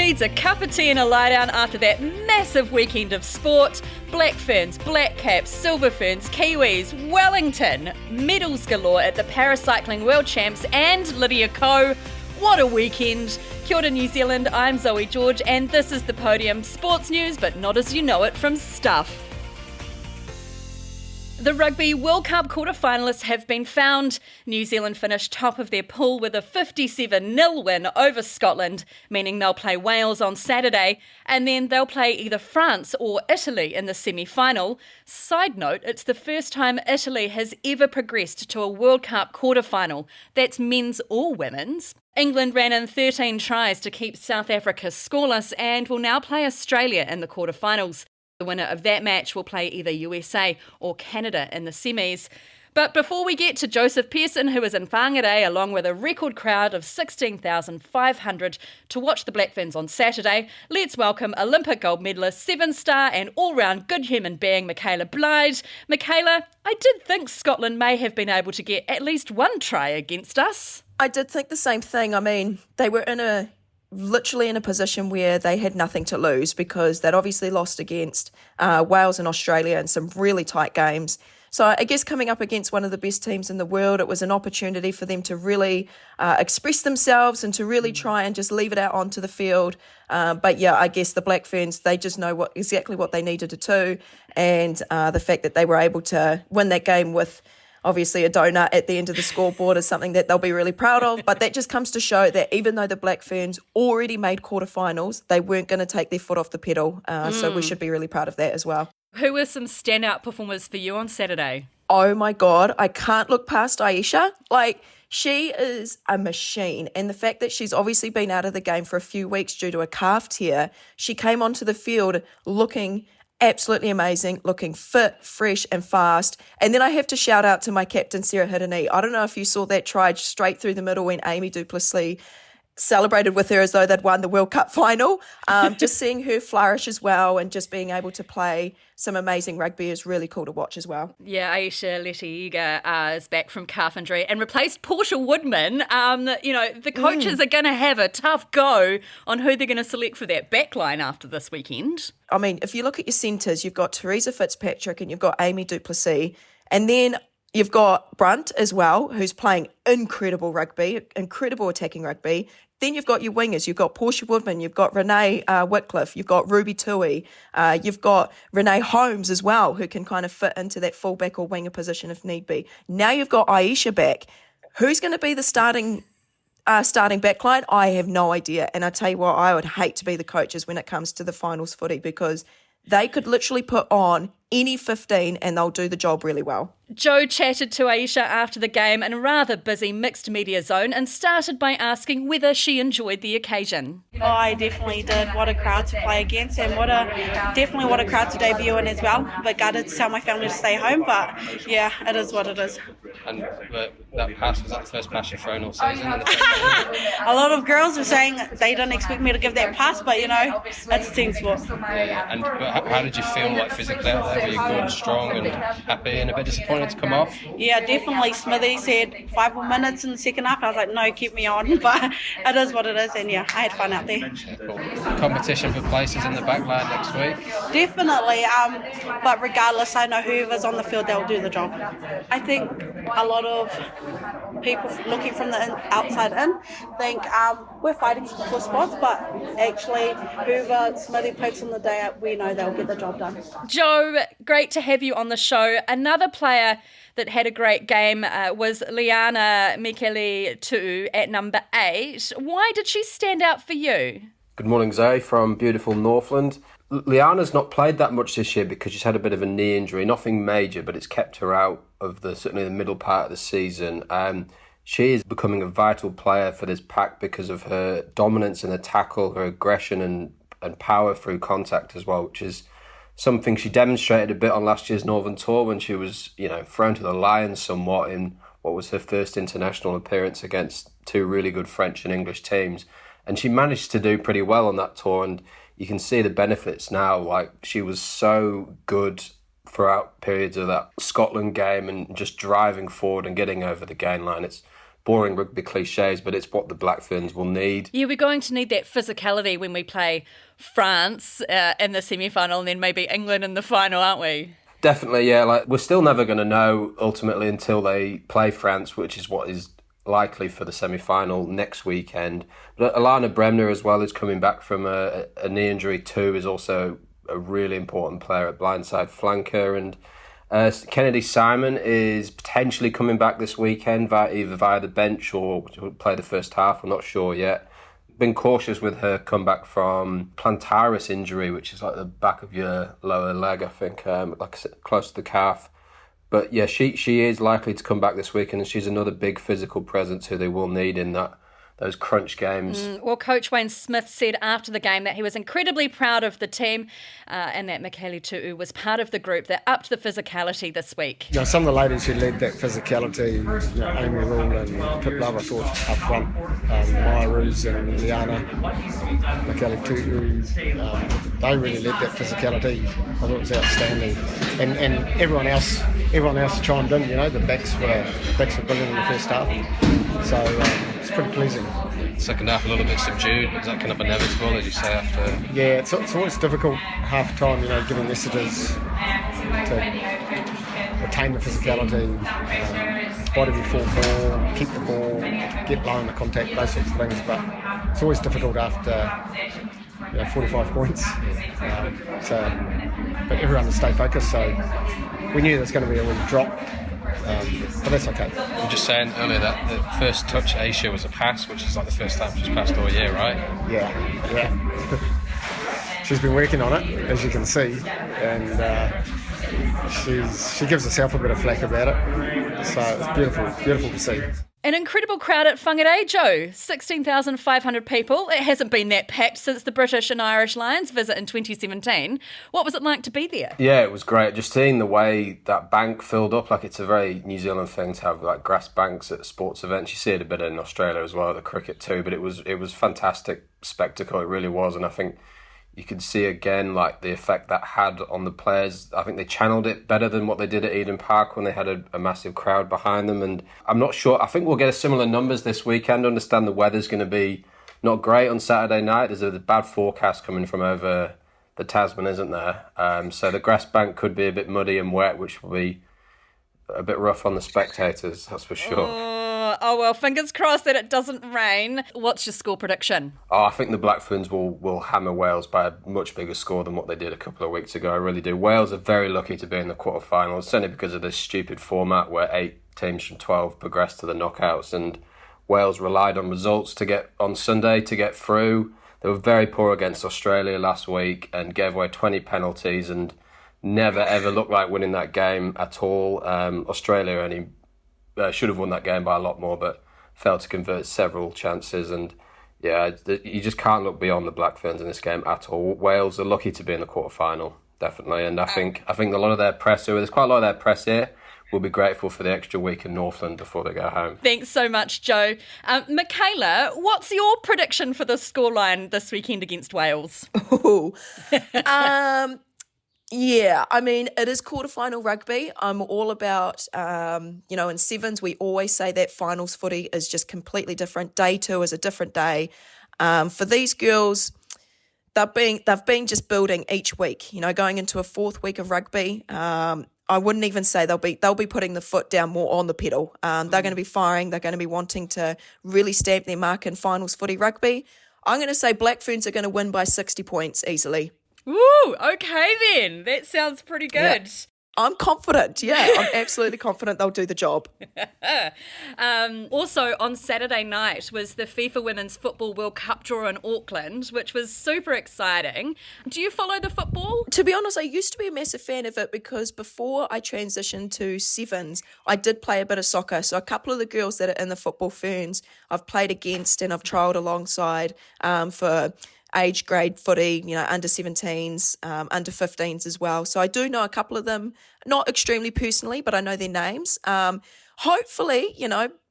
needs a cup of tea and a lie down after that massive weekend of sport? Black Ferns, Black Caps, Silver Ferns, Kiwis, Wellington, medals galore at the Paracycling World Champs and Lydia Ko. What a weekend. Kia ora New Zealand, I'm Zoe George and this is the Podium Sports News, but not as you know it from Stuff. The Rugby World Cup quarter-finalists have been found. New Zealand finished top of their pool with a 57-0 win over Scotland, meaning they'll play Wales on Saturday, and then they'll play either France or Italy in the semi-final. Side note, it's the first time Italy has ever progressed to a World Cup quarter-final. That's men's or women's. England ran in 13 tries to keep South Africa scoreless and will now play Australia in the quarter-finals. The winner of that match will play either USA or Canada in the semis. But before we get to Joseph Pearson, who is in Whangarei along with a record crowd of 16,500 to watch the Black Ferns on Saturday, let's welcome Olympic gold medalist, 7-star and all-round good human being Michaela Blyde. Michaela, I did think Scotland may have been able to get at least one try against us. I did think the same thing. I mean, they were literally in a position where they had nothing to lose because they'd obviously lost against Wales and Australia in some really tight games. So I guess coming up against one of the best teams in the world, it was an opportunity for them to really express themselves and to really try and just leave it out onto the field. But yeah, I guess the Black Ferns, they just know exactly what they needed to do. And the fact that they were able to win that game with obviously a donut at the end of the scoreboard is something that they'll be really proud of. But that just comes to show that even though the Black Ferns already made quarterfinals, they weren't going to take their foot off the pedal. So we should be really proud of that as well. Who were some standout performers for you on Saturday? Oh my God, I can't look past Aisha. She is a machine. And the fact that she's obviously been out of the game for a few weeks due to a calf tear, she came onto the field looking absolutely amazing, looking fit, fresh and fast. And then I have to shout out to my captain, Sarah Hiddeny. I don't know if you saw that try straight through the middle when Amy Duplessis celebrated with her as though they'd won the World Cup final. Just seeing her flourish as well and just being able to play some amazing rugby is really cool to watch as well. Yeah, Aisha Letiiga is back from calf injury and replaced Portia Woodman. The coaches are going to have a tough go on who they're going to select for that backline after this weekend. I mean, if you look at your centres, you've got Teresa Fitzpatrick and you've got Amy Duplessis, and then you've got Brunt as well, who's playing incredible rugby, incredible attacking rugby. Then you've got your wingers. You've got Portia Woodman. You've got Renee Whitcliffe. You've got Ruby Tui. You've got Renee Holmes as well, who can kind of fit into that fullback or winger position if need be. Now you've got Aisha back. Who's going to be the starting backline? I have no idea. And I tell you what, I would hate to be the coaches when it comes to the finals footy because they could literally put on any 15 and they'll do the job really well. Joe chatted to Aisha after the game in a rather busy mixed media zone and started by asking whether she enjoyed the occasion. Oh, I definitely did. What a crowd to play against and what a crowd to debut in as well. But gutted to tell my family to stay home, but yeah, it is what it is. And that pass, was that the first pass you've thrown all season? A lot of girls were saying they didn't expect me to give that pass, but that's a team sport. Yeah, and how did you feel physically out there? Were you good, strong and happy and a bit disappointed to come off? Yeah, definitely. Smithy said 5 more minutes in the second half. I was like, no, keep me on. But it is what it is. And yeah, I had fun out there. Yeah, cool. Competition for places in the back line next week? Definitely. But regardless, I know whoever's on the field, they'll do the job. I think a lot of people looking from the outside in think we're fighting for spots, but actually whoever Smithy puts on the day up, we know they'll get the job done. Joe, great to have you on the show. Another player that had a great game was Liana Mikele-Tu at number 8. Why did she stand out for you? Good morning, Zoe, from beautiful Northland. Liana's not played that much this year because she's had a bit of a knee injury. Nothing major, but it's kept her out of certainly the middle part of the season. She is becoming a vital player for this pack because of her dominance in the tackle, her aggression and power through contact as well, which is something she demonstrated a bit on last year's Northern Tour when she was, thrown to the lions somewhat in what was her first international appearance against two really good French and English teams. And she managed to do pretty well on that tour, and you can see the benefits now. She was so good throughout periods of that Scotland game and just driving forward and getting over the gain line. It's boring rugby cliches, but it's what the Black Ferns will need. Yeah, we're going to need that physicality when we play France in the semi-final and then maybe England in the final, aren't we? Definitely, yeah. Like, we're still never going to know ultimately until they play France, which is what is likely for the semi-final next weekend. But Alana Bremner as well is coming back from a knee injury too, is also a really important player at blindside flanker. And Kennedy Simon is potentially coming back this weekend either via the bench or play the first half. I'm not sure yet. Been cautious with her comeback from plantaris injury, which is like the back of your lower leg, I think, like close to the calf. But yeah, she is likely to come back this weekend, and she's another big physical presence who they will need in those crunch games. Well, Coach Wayne Smith said after the game that he was incredibly proud of the team and that Michaela Tu'u was part of the group that upped the physicality this week. You know, some of the ladies who led that physicality, you know, Amy Rule and Pip Love, I thought up front, Maya Roos and Liana, Michaela Tu'u, they really led that physicality. I thought it was outstanding. And everyone else chimed in, you know, the backs were brilliant in the first half. So it's pretty pleasing. Second half a little bit subdued. Was that kind of inevitable, as you say, after? Yeah, it's always difficult half time, you know, giving messages to retain the physicality, body before ball, keep the ball, get low in the contact, those sorts of things. But it's always difficult after 45 points. But everyone to stay focused. So we knew there was going to be a wee drop. But that's okay. You were just saying earlier that the first touch Asia was a pass, which is like the first time she's passed all year, right? Yeah. She's been working on it, as you can see, and she gives herself a bit of flack about it. So it's beautiful to see. An incredible crowd at Whangarei, Joe. 16,500 people. It hasn't been that packed since the British and Irish Lions visit in 2017. What was it like to be there? Yeah, it was great. Just seeing the way that bank filled up, like it's a very New Zealand thing to have like grass banks at sports events. You see it a bit in Australia as well, the cricket too, but it was fantastic spectacle. It really was, and I think you could see again like the effect that had on the players. I think they channeled it better than what they did at Eden Park when they had a massive crowd behind them. And I'm not sure, I think we'll get similar numbers this weekend. I understand the weather's going to be not great on Saturday night. There's a bad forecast coming from over the Tasman, isn't there? So the grass bank could be a bit muddy and wet, which will be a bit rough on the spectators, that's for sure. Oh, well, fingers crossed that it doesn't rain. What's your score prediction? I think the Black Ferns will hammer Wales by a much bigger score than what they did a couple of weeks ago. I really do. Wales are very lucky to be in the quarterfinals, certainly because of this stupid format where 8 teams from 12 progress to the knockouts, and Wales relied on results to get on Sunday to get through. They were very poor against Australia last week and gave away 20 penalties and never ever looked like winning that game at all. Australia only should have won that game by a lot more, but failed to convert several chances. And yeah, you just can't look beyond the Black Ferns in this game at all. Wales are lucky to be in the quarterfinal, definitely. And I think a lot of their press, there's quite a lot of their press here, will be grateful for the extra week in Northland before they go home. Thanks so much, Joe. Michaela, what's your prediction for the scoreline this weekend against Wales? Yeah, I mean, it is quarterfinal rugby. I'm all about, in sevens, we always say that finals footy is just completely different. Day 2 is a different day. For these girls, they've been just building each week, going into a 4th week of rugby. I wouldn't even say they'll be putting the foot down more on the pedal. They're going to be firing. They're going to be wanting to really stamp their mark in finals footy rugby. I'm going to say Black Ferns are going to win by 60 points easily. Ooh, okay then. That sounds pretty good. Yeah. I'm confident. Yeah, I'm absolutely confident they'll do the job. Also, on Saturday night was the FIFA Women's Football World Cup draw in Auckland, which was super exciting. Do you follow the football? To be honest, I used to be a massive fan of it because before I transitioned to sevens, I did play a bit of soccer. So a couple of the girls that are in the football ferns, I've played against and I've trialled alongside for age grade footy, under 17s, under 15s as well. So I do know a couple of them, not extremely personally, but I know their names. Hopefully,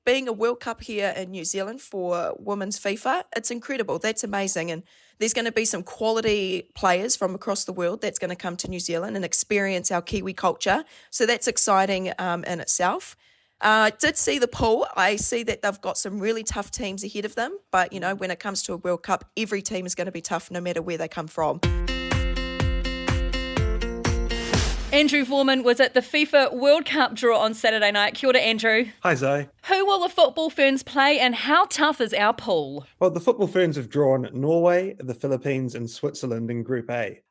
being a World Cup here in New Zealand for women's FIFA, it's incredible. That's amazing. And there's going to be some quality players from across the world that's going to come to New Zealand and experience our Kiwi culture. So that's exciting in itself. Did see the pool. I see that they've got some really tough teams ahead of them. But, when it comes to a World Cup, every team is going to be tough no matter where they come from. Andrew Foreman was at the FIFA World Cup draw on Saturday night. Kia ora, Andrew. Hi, Zoe. Who will the football ferns play and how tough is our pool? Well, the football ferns have drawn Norway, the Philippines and Switzerland in Group A.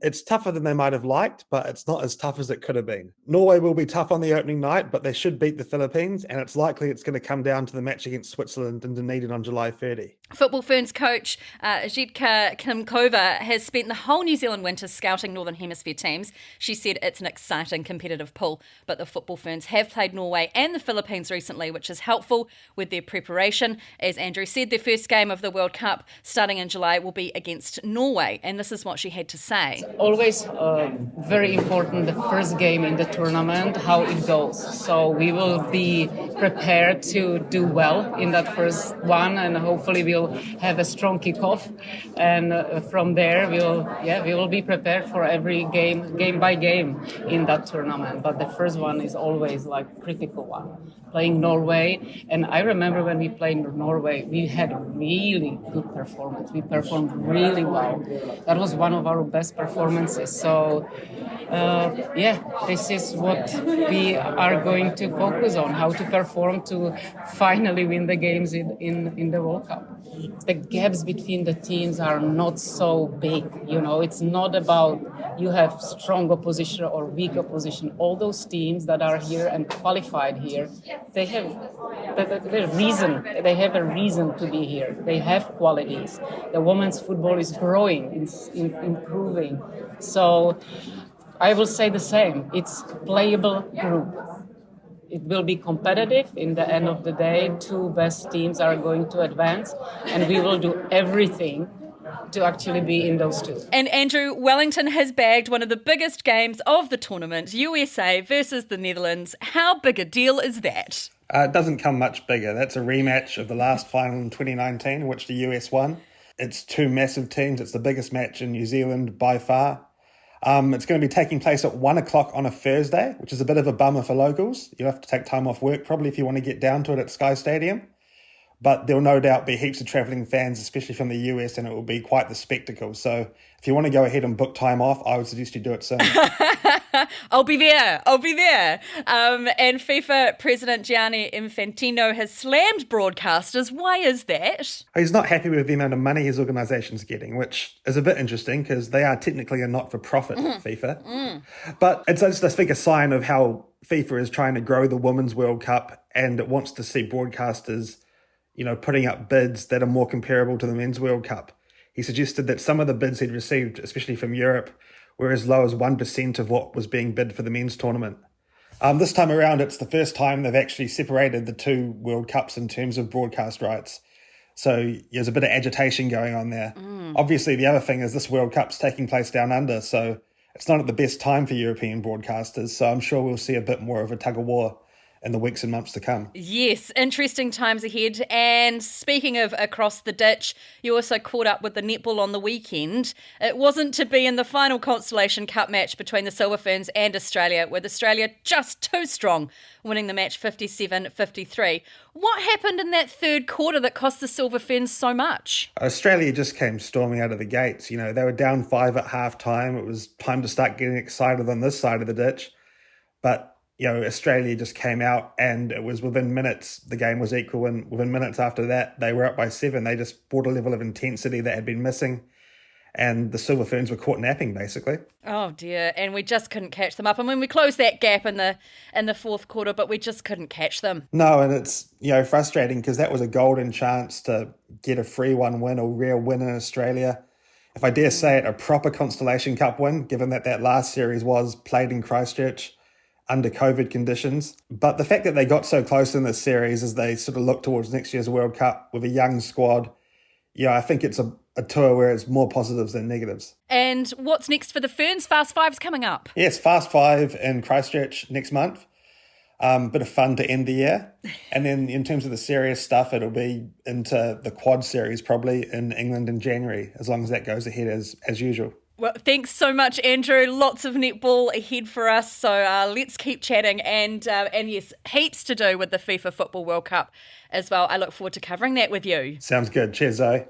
It's tougher than they might have liked, but it's not as tough as it could have been. Norway will be tough on the opening night, but they should beat the Philippines, and it's likely it's going to come down to the match against Switzerland in Dunedin on July 30. Football Ferns coach Jitka Klimkova has spent the whole New Zealand winter scouting Northern Hemisphere teams. She said it's an exciting competitive pool, but the Football Ferns have played Norway and the Philippines recently, which is helpful with their preparation. As Andrew said, their first game of the World Cup starting in July will be against Norway, and this is what she had to say. Always very important, the first game in the tournament, how it goes. So we will be prepared to do well in that first one, and hopefully we'll have a strong kickoff. And from there, we will be prepared for every game by game in that tournament. But the first one is always like critical one. Playing Norway, and I remember when we played Norway, we had a really good performance. We performed really well. That was one of our best performances. So, this is what we are going to focus on: how to perform to finally win the games in the World Cup. The gaps between the teams are not so big. It's not about you have strong opposition or weak opposition. All those teams that are here and qualified here, they have a reason to be here. They have qualities. The women's football is growing, it's improving. So I will say the same. It's playable group. It will be competitive. In the end of the day, two best teams are going to advance, and we will do everything to actually be in those two. And Andrew, Wellington has bagged one of the biggest games of the tournament, USA versus the Netherlands. How big a deal is that? It doesn't come much bigger. That's a rematch of the last final in 2019, in which the US won. It's two massive teams. It's the biggest match in New Zealand by far. It's going to be taking place at 1 o'clock on a Thursday, which is a bit of a bummer for locals. You'll have to take time off work probably if you want to get down to it at Sky Stadium. But there'll no doubt be heaps of travelling fans, especially from the US, and it will be quite the spectacle. So if you want to go ahead and book time off, I would suggest you do it soon. I'll be there. And FIFA President Gianni Infantino has slammed broadcasters. Why is that? He's not happy with the amount of money his organisation's getting, which is a bit interesting because they are technically a not-for-profit, FIFA. But it's just, I think, a sign of how FIFA is trying to grow the Women's World Cup, and it wants to see broadcasters putting up bids that are more comparable to the Men's World Cup. He suggested that some of the bids he'd received, especially from Europe, were as low as 1% of what was being bid for the men's tournament. This time around, it's the first time they've actually separated the two World Cups in terms of broadcast rights. So there's a bit of agitation going on there. Obviously, the other thing is this World Cup's taking place down under, so it's not at the best time for European broadcasters. So I'm sure we'll see a bit more of a tug-of-war in the weeks and months to come. Yes, interesting times ahead. And speaking of across the ditch, you also caught up with the netball on the weekend. It wasn't to be in the final Constellation Cup match between the Silver Ferns and Australia, with Australia just too strong, winning the match 57-53. What happened in that third quarter that cost the Silver Ferns so much? Australia just came storming out of the gates. They were down 5 at half-time. It was time to start getting excited on this side of the ditch. But Australia just came out, and it was within minutes, the game was equal, and within minutes after that, they were up by 7. They just brought a level of intensity that had been missing, and the Silver Ferns were caught napping, basically. Oh dear, and we just couldn't catch them up. I mean, we closed that gap in the fourth quarter, but we just couldn't catch them. No, and it's frustrating because that was a golden chance to get a 3-1 win, a real win in Australia. If I dare say it, a proper Constellation Cup win, given that last series was played in Christchurch under COVID conditions. But the fact that they got so close in this series as they sort of look towards next year's World Cup with a young squad, I think it's a tour where it's more positives than negatives. And what's next for the Ferns? Fast Five's coming up. Yes, Fast Five in Christchurch next month. Bit of fun to end the year. And then in terms of the serious stuff, it'll be into the Quad Series probably in England in January, as long as that goes ahead as usual. Well, thanks so much, Andrew. Lots of netball ahead for us, so let's keep chatting. And yes, heaps to do with the FIFA Football World Cup as well. I look forward to covering that with you. Sounds good. Cheers, Zoe.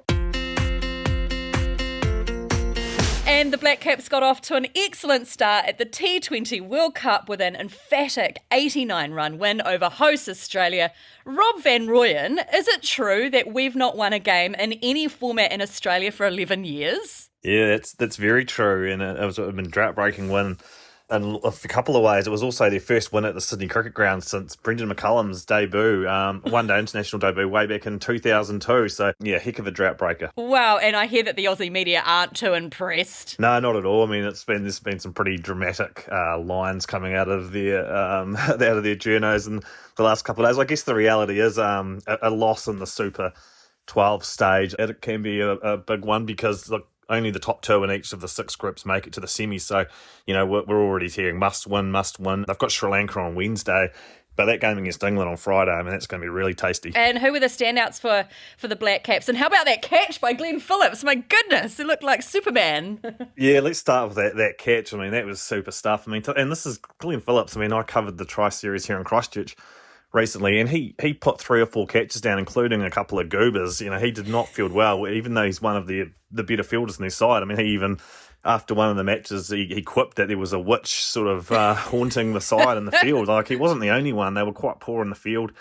And the Black Caps got off to an excellent start at the T20 World Cup with an emphatic 89-run win over host Australia. Rob Van Rooyen, is it true that we've not won a game in any format in Australia for 11 years? Yeah, that's very true, and it was a drought-breaking win in a couple of ways. It was also their first win at the Sydney Cricket Ground since Brendan McCullum's debut, one-day international debut way back in 2002. So, yeah, heck of a drought breaker. Wow, and I hear that the Aussie media aren't too impressed. No, not at all. I mean, there's been some pretty dramatic lines coming out of their journos in the last couple of days. I guess the reality is a loss in the Super 12 stage. It can be a big one because, look, only the top two in each of the six groups make it to the semis. So, you know, we're already hearing must win. They've got Sri Lanka on Wednesday, but that game against England on Friday, I mean, that's going to be really tasty. And who were the standouts for the Black Caps? And how about that catch by Glenn Phillips? My goodness, he looked like Superman. Yeah, let's start with that catch. I mean, that was super stuff. I mean, and this is Glenn Phillips. I mean, I covered the Tri-Series here in Christchurch recently, and he put 3 or 4 catches down, including a couple of goobers. You know, he did not field well, even though he's one of the better fielders in their side. I mean, he even, after one of the matches, he quipped that there was a witch sort of haunting the side in the field. Like, he wasn't the only one. They were quite poor in the field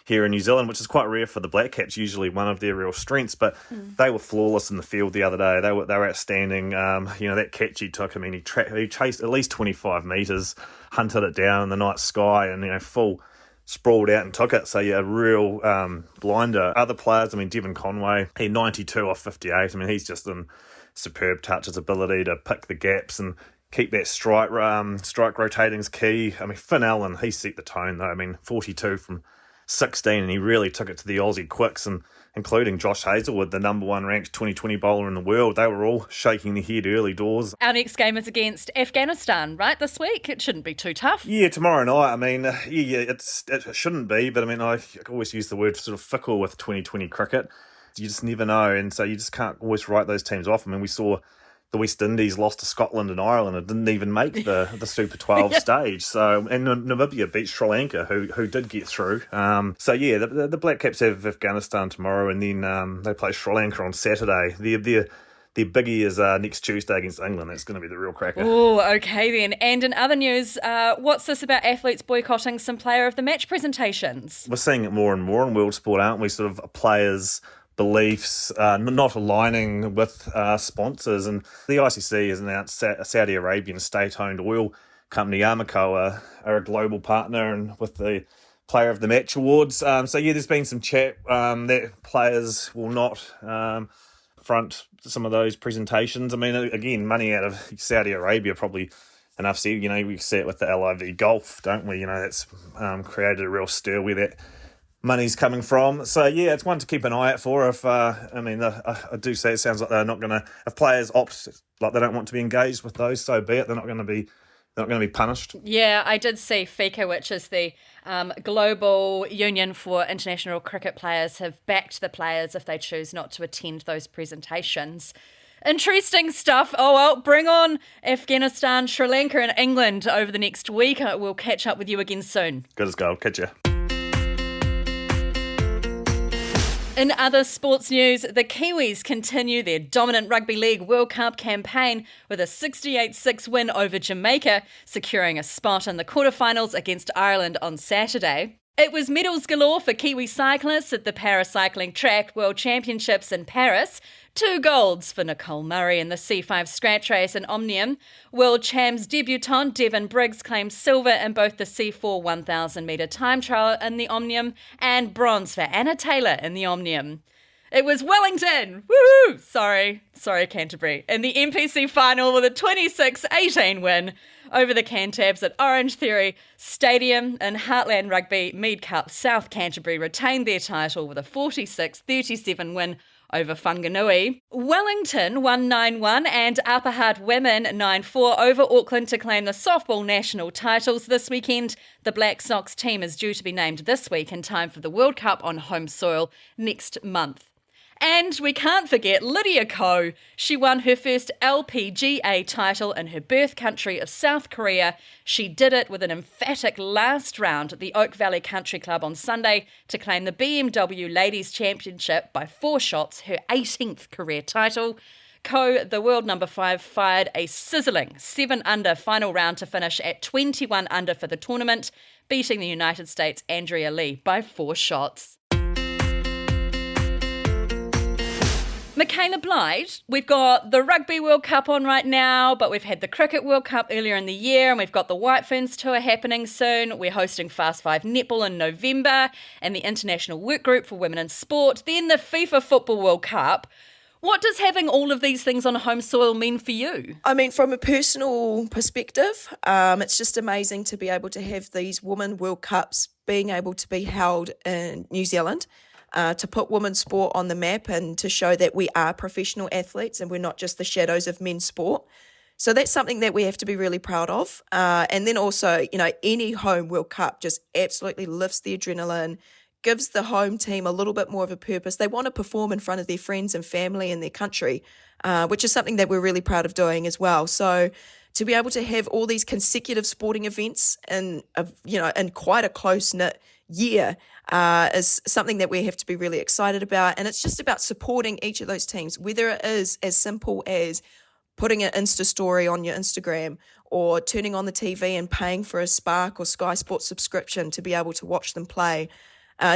here in New Zealand, which is quite rare for the Black Caps, usually one of their real strengths, but they were flawless in the field the other day. They were outstanding. You know, that catch he took, I mean, he chased at least 25 metres, hunted it down in the night sky, and, you know, full sprawled out and took it. So, yeah, a real blinder. Other players, I mean, Devon Conway, he 92 off 58. I mean, he's just in superb touch. His ability to pick the gaps and keep that strike rotating is key. I mean, Finn Allen, he set the tone, though. I mean, 42 from 16, and he really took it to the Aussie quicks, and including Josh Hazlewood, the number 1 ranked 2020 bowler in the world. They were all shaking their head early doors. Our next game is against Afghanistan, right, this week? It shouldn't be too tough. Yeah, tomorrow night. I mean, it shouldn't be, but I mean, I always use the word sort of fickle with 2020 cricket. You just never know, and so you just can't always write those teams off. I mean, we saw the West Indies lost to Scotland and Ireland and didn't even make the Super 12 stage. So, and Namibia beat Sri Lanka, who did get through. So yeah, the Black Caps have Afghanistan tomorrow, and then they play Sri Lanka on Saturday. Their biggie is next Tuesday against England. That's going to be the real cracker. Oh, okay then. And in other news, what's this about athletes boycotting some player of the match presentations? We're seeing it more and more in world sport, aren't we? Sort of players' beliefs not aligning with sponsors, and the ICC has announced a Saudi Arabian state-owned oil company Aramco are a global partner and with the Player of the Match awards. So yeah, there's been some chat that players will not front some of those presentations. I mean, again, money out of Saudi Arabia probably enough said. You know, we see it with the LIV Golf, don't we? You know, that's created a real stir where that money's coming from. So yeah, it's one to keep an eye out for. If I do say it sounds like they're not going to, if players opt like they don't want to be engaged with those, so be it. They're not going to be punished. Yeah, I did see FICA, which is the Global Union for International Cricket Players, have backed the players if they choose not to attend those presentations. Interesting stuff. Oh, well, bring on Afghanistan, Sri Lanka and England over the next week. We'll catch up with you again soon. Good as gold. Catch you. In other sports news, the Kiwis continue their dominant Rugby League World Cup campaign with a 68-6 win over Jamaica, securing a spot in the quarterfinals against Ireland on Saturday. It was medals galore for Kiwi cyclists at the Paracycling Track World Championships in Paris. 2 golds for Nicole Murray in the C5 scratch race in Omnium. World Champs debutant Devon Briggs claimed silver in both the C4 1,000 metre time trial in the Omnium and bronze for Anna Taylor in the Omnium. It was Wellington! Woohoo! Sorry Canterbury. In the NPC final with a 26-18 win over the Cantabs at Orange Theory Stadium in Heartland Rugby Mead Cup. South Canterbury retained their title with a 46-37 win over Whanganui. Wellington won 9-1 and Upper Hutt Women 9-4 over Auckland to claim the softball national titles this weekend. The Black Sox team is due to be named this week in time for the World Cup on home soil next month. And we can't forget Lydia Ko. She won her first LPGA title in her birth country of South Korea. She did it with an emphatic last round at the Oak Valley Country Club on Sunday to claim the BMW Ladies Championship by 4 shots, her 18th career title. Ko, the world number 5, fired a sizzling 7 under final round to finish at 21 under for the tournament, beating the United States' Andrea Lee by 4 shots. Michaela Blythe, we've got the Rugby World Cup on right now, but we've had the Cricket World Cup earlier in the year, and we've got the White Ferns Tour happening soon. We're hosting Fast 5 Netball in November, and the International Work Group for Women in Sport, then the FIFA Football World Cup. What does having all of these things on home soil mean for you? I mean, from a personal perspective, it's just amazing to be able to have these Women World Cups being able to be held in New Zealand, to put women's sport on the map and to show that we are professional athletes and we're not just the shadows of men's sport. So that's something that we have to be really proud of. And then also, any home World Cup just absolutely lifts the adrenaline, gives the home team a little bit more of a purpose. They want to perform in front of their friends and family in their country, which is something that we're really proud of doing as well. So to be able to have all these consecutive sporting events in quite a close-knit year is something that we have to be really excited about. And it's just about supporting each of those teams, whether it is as simple as putting an Insta story on your Instagram or turning on the TV and paying for a Spark or Sky Sports subscription to be able to watch them play.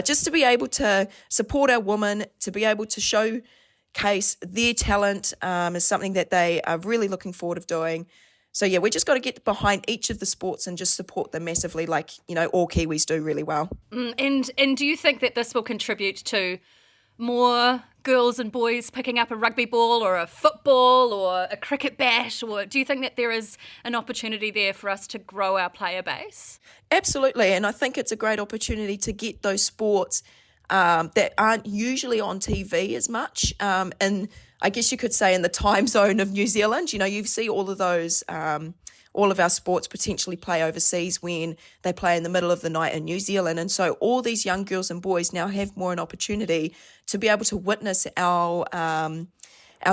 Just to be able to support our women, to be able to showcase their talent is something that they are really looking forward to doing. So, yeah, we just got to get behind each of the sports and just support them massively like, all Kiwis do really well. And do you think that this will contribute to more girls and boys picking up a rugby ball or a football or a cricket bat? Or do you think that there is an opportunity there for us to grow our player base? Absolutely. And I think it's a great opportunity to get those sports that aren't usually on TV as much. And I guess you could say in the time zone of New Zealand, you see all of those, all of our sports potentially play overseas when they play in the middle of the night in New Zealand. And so all these young girls and boys now have more an opportunity to be able to witness our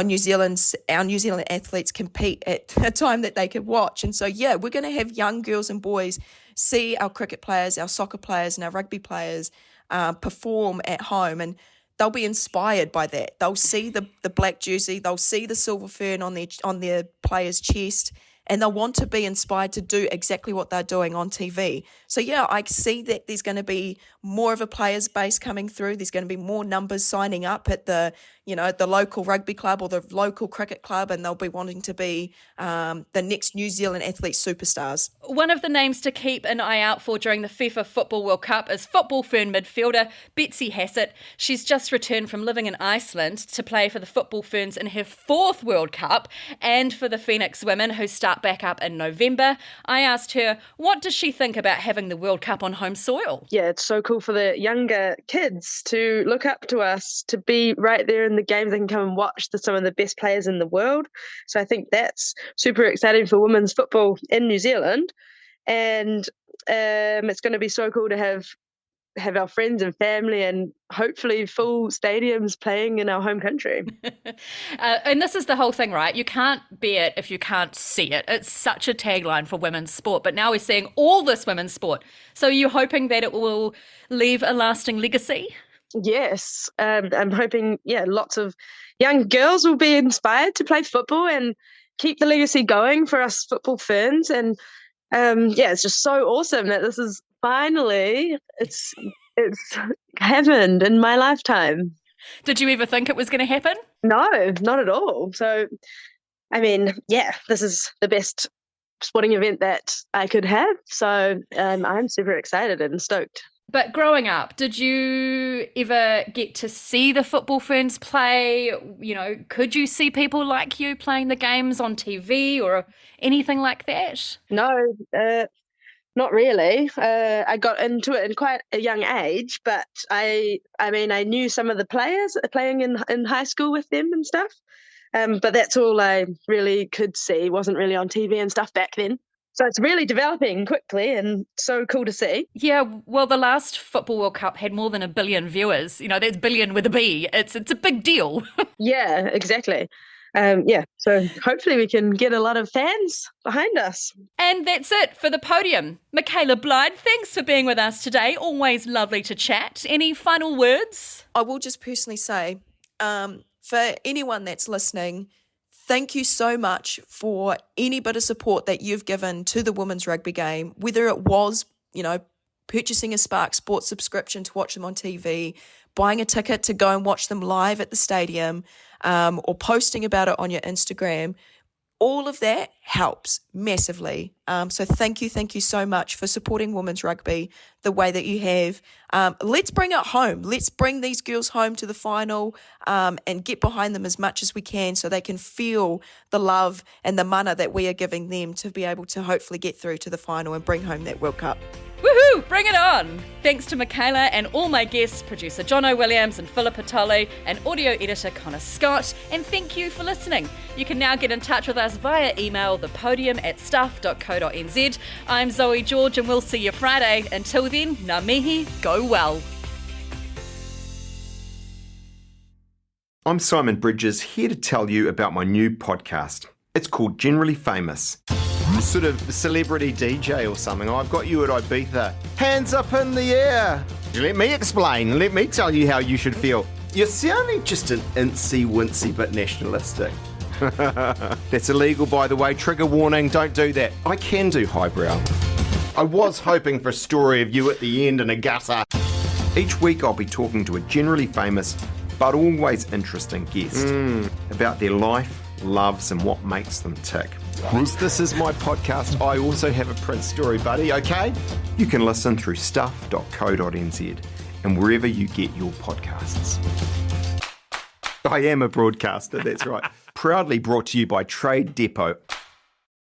New Zealand athletes compete at a time that they could watch. And so, yeah, we're going to have young girls and boys see our cricket players, our soccer players and our rugby players perform at home, and they'll be inspired by that. They'll see the black jersey, they'll see the silver fern on their player's chest, and they'll want to be inspired to do exactly what they're doing on TV. So, yeah, I see that there's going to be more of a players base coming through. There's going to be more numbers signing up at the local rugby club or the local cricket club, and they'll be wanting to be the next New Zealand athlete superstars. One of the names to keep an eye out for during the FIFA Football World Cup is football fern midfielder Betsy Hassett. She's just returned from living in Iceland to play for the Football Ferns in her 4th World Cup and for the Phoenix women who start back up in November. I asked her, what does she think about having the World Cup on home soil? Yeah, it's so cool for the younger kids to look up to us, to be right there in the games. They can come and watch some of the best players in the world. So I think that's super exciting for women's football in New Zealand. And it's going to be so cool to have our friends and family and hopefully full stadiums playing in our home country. And this is the whole thing, right? You can't be it if you can't see it. It's such a tagline for women's sport, but now we're seeing all this women's sport. So you're hoping that it will leave a lasting legacy? Yes. I'm hoping, lots of young girls will be inspired to play football and keep the legacy going for us football ferns. And it's just so awesome that this is finally, it's happened in my lifetime. Did you ever think it was going to happen? No, not at all. So, I mean, this is the best sporting event that I could have. So I'm super excited and stoked. But growing up, did you ever get to see the football ferns play? Could you see people like you playing the games on TV or anything like that? No, not really. I got into it in quite a young age, but I knew some of the players playing in high school with them and stuff. But that's all I really could see. It wasn't really on TV and stuff back then. So it's really developing quickly and so cool to see. Yeah, well, the last Football World Cup had more than 1 billion viewers. That's billion with a B. It's a big deal. Yeah, exactly. So hopefully we can get a lot of fans behind us. And that's it for the podium. Michaela Blyde, thanks for being with us today. Always lovely to chat. Any final words? I will just personally say, for anyone that's listening, thank you so much for any bit of support that you've given to the women's rugby game, whether it was, purchasing a Spark Sports subscription to watch them on TV, buying a ticket to go and watch them live at the stadium, or posting about it on your Instagram. All of that helps massively. So thank you so much for supporting women's rugby the way that you have. Let's bring it home. Let's bring these girls home to the final and get behind them as much as we can so they can feel the love and the mana that we are giving them to be able to hopefully get through to the final and bring home that World Cup. Woohoo! Bring it on! Thanks to Michaela and all my guests, producer Jono Williams and Philippa Tolley, and audio editor Connor Scott, and thank you for listening. You can now get in touch with us via email, thepodium@stuff.co.nz. I'm Zoe George and we'll see you Friday. Until then, ngā mihi, go well. I'm Simon Bridges, here to tell you about my new podcast. It's called Generally Famous. Sort of celebrity DJ or something. I've got you at Ibiza. Hands up in the air. Let me explain. Let me tell you how you should feel. You're sounding just an incy-wincy bit nationalistic. That's illegal, by the way. Trigger warning, don't do that. I can do highbrow. I was hoping for a story of you at the end in a gutter. Each week I'll be talking to a generally famous but always interesting guest about their life, loves and what makes them tick. As this is my podcast, I also have a Prince story, buddy, okay? You can listen through stuff.co.nz and wherever you get your podcasts. I am a broadcaster, that's right. Proudly brought to you by Trade Depot,